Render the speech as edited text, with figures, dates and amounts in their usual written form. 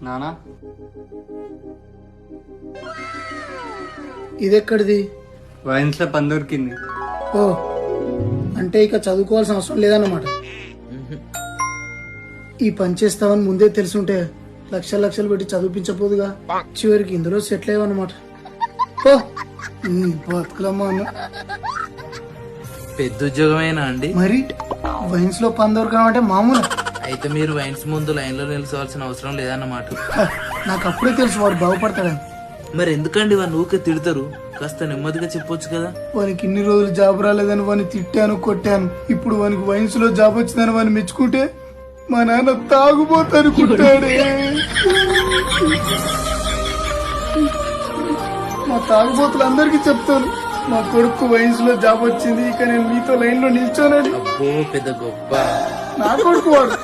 నానా ఇదెక్కడిది? వైన్స్ లో పని దొరికింది. ఓ, అంటే ఇక చదువుకోవాల్సిన అవసరం లేదన్నమాట. ఈ పని చేస్తామని ముందే తెలుసుంటే లక్షలు లక్షలు పెట్టి చదివించపోదుగా, చివరికి ఇందులో సెటిల్ అయ్యవన్నమాట. ఓ బతుకులమ్మా అన్న. పెద్ద ఉద్యోగమేనా అండి? మరి వైన్స్ లో పని దొరకడం అంటే మామూలు. అయితే మీరు వైన్స్ ముందు లైన్ లో నిలుచోవాల్సిన అవసరం లేదన్నమాట. నాకు అప్పుడే తెలుసు వాడు బాగుపడతాడని. మరి ఎందుకండి వాడిని ఊకే తిడతారు? కాస్త నెమ్మదిగా చెప్పొచ్చు కదా. వానికి ఇన్ని రోజులు జాబ్ రాలేదని వాడిని తిట్టాను, కొట్టాను. ఇప్పుడు వానికి వైన్స్ లో జాబ్ వచ్చిందని వాడిని మెచ్చుకుంటే మా నాన్న తాగుబోతనుకుంటాడే. మా తాగుబోతులందరికీ చెప్తాను, మా కొడుకు వైన్స్ లో జాబ్ వచ్చింది, ఇక నేను మీతో లైన్ లో నిల్చోనని. అబ్బో పెద్ద గొప్ప. నా కొడుకు వాడు.